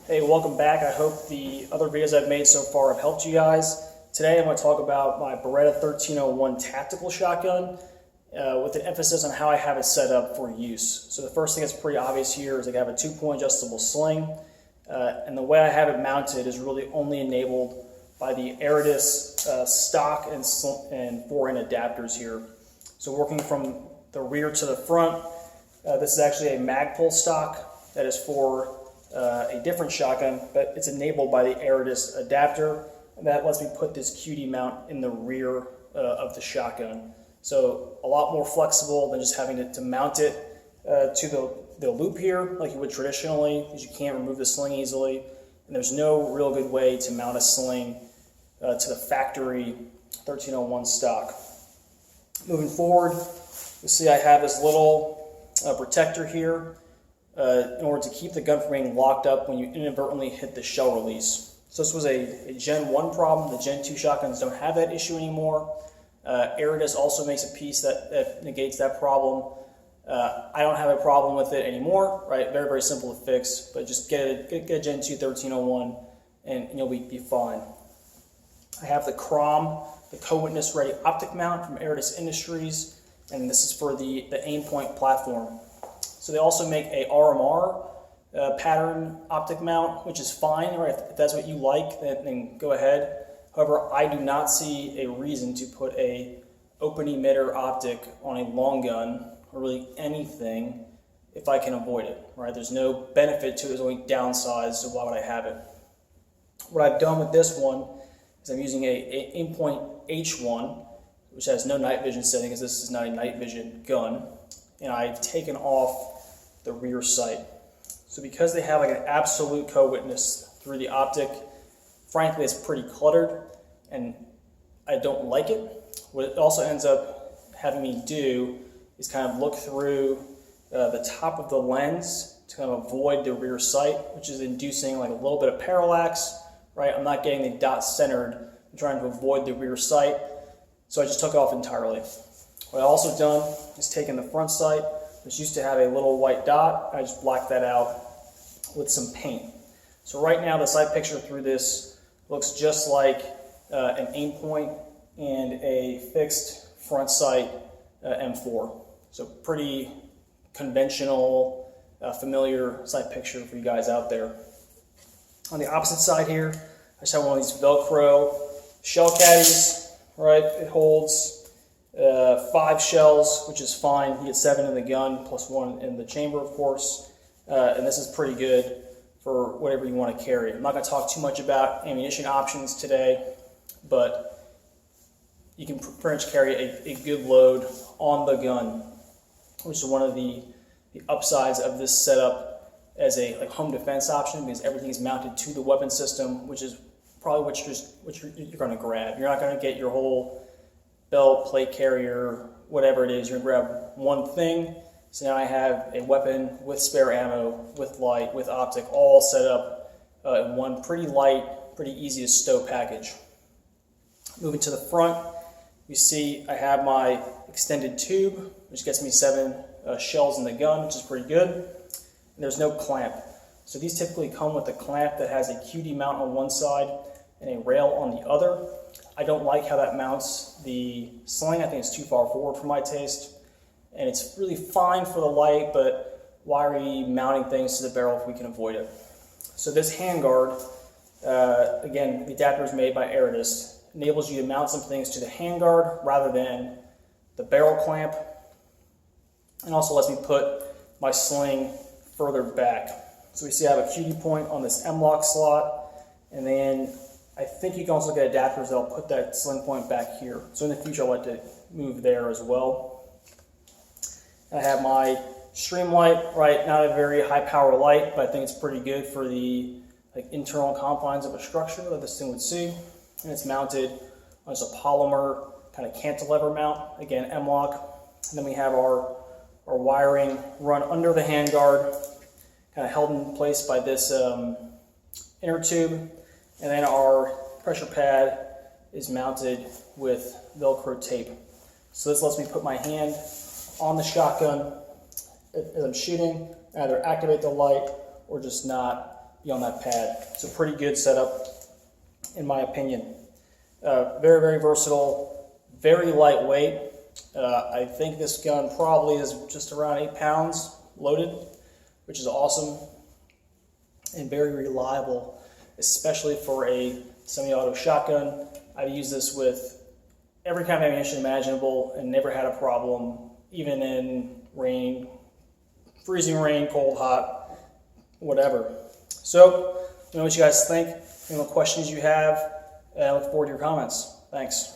Hey, welcome back. I hope the other videos I've made so far have helped you guys. Today I'm going to talk about my Beretta 1301 tactical shotgun with an emphasis on how I have it set up for use. So the first thing that's pretty obvious here is I have a 2-point adjustable sling, and the way I have it mounted is really only enabled by the Aridus stock and 4-in adapters here. So working from the rear to the front, this is actually a Magpul stock that is for a different shotgun, but it's enabled by the Aridus adapter, and that lets me put this QD mount in the rear of the shotgun. So a lot more flexible than just having to mount it to the loop here like you would traditionally, because you can't remove the sling easily, and there's no real good way to mount a sling to the factory 1301 stock. Moving forward, you'll see I have this little protector here in order to keep the gun from being locked up when you inadvertently hit the shell release. So this was a Gen 1 problem. The Gen 2 shotguns don't have that issue anymore. Aridus also makes a piece that negates that problem. I don't have a problem with it anymore, right? Very, very simple to fix, but just get a Gen 2 1301 and you'll be fine. I have the co-witness ready optic mount from Aridus Industries, and this is for the aim point platform. So they also make a RMR pattern optic mount, which is fine, right? If that's what you like, then go ahead. However, I do not see a reason to put a open emitter optic on a long gun, or really anything, if I can avoid it, right? There's no benefit to it, there's only downsides, so why would I have it? What I've done with this one is I'm using a aim point H1, which has no night vision setting, because this is not a night vision gun, and I've taken off the rear sight. So because they have like an absolute co-witness through the optic, frankly it's pretty cluttered and I don't like it. What it also ends up having me do is kind of look through the top of the lens to kind of avoid the rear sight, which is inducing like a little bit of parallax, right? I'm not getting the dot centered, I'm trying to avoid the rear sight, so I just took it off entirely. What I've also done is taken the front sight, which used to have a little white dot. I just blacked that out with some paint. So right now the sight picture through this looks just like an aim point and a fixed front sight M4. So pretty conventional, familiar sight picture for you guys out there. On the opposite side here, I just have one of these Velcro shell caddies, right? It holds 5 shells, which is fine. You get 7 in the gun, plus 1 in the chamber, of course. And this is pretty good for whatever you want to carry. I'm not going to talk too much about ammunition options today, but you can pretty much carry a good load on the gun, which is one of the upsides of this setup as a home defense option, because everything is mounted to the weapon system, which is probably what you're going to grab. You're not going to get your whole belt, plate carrier, whatever it is. You're going to grab one thing. So now I have a weapon with spare ammo, with light, with optic, all set up in one pretty light, pretty easy to stow package. Moving to the front, you see I have my extended tube, which gets me 7 shells in the gun, which is pretty good. And there's no clamp. So these typically come with a clamp that has a QD mount on one side and a rail on the other. I don't like how that mounts the sling. I think it's too far forward for my taste. And it's really fine for the light, but why are we mounting things to the barrel if we can avoid it? So this handguard, again, the adapter is made by Aridus, enables you to mount some things to the handguard rather than the barrel clamp, and also lets me put my sling further back. So we see I have a QD point on this M-lock slot, and then I think you can also get adapters that'll put that sling point back here. So in the future, I'll like to move there as well. I have my Streamlight, right? Not a very high power light, but I think it's pretty good for the internal confines of a structure that this thing would see. And it's mounted on just a polymer kind of cantilever mount, again M-lock. And then we have our wiring run under the handguard, kind of held in place by this inner tube. And then our pressure pad is mounted with Velcro tape. So this lets me put my hand on the shotgun as I'm shooting, either activate the light or just not be on that pad. It's a pretty good setup, in my opinion. Very, very versatile, very lightweight. I think this gun probably is just around 8 pounds loaded, which is awesome and very reliable, especially for a semi-auto shotgun. I've used this with every kind of ammunition imaginable and never had a problem, even in rain, freezing rain, cold, hot, whatever. So, let me know what you guys think, any questions you have, and I look forward to your comments. Thanks.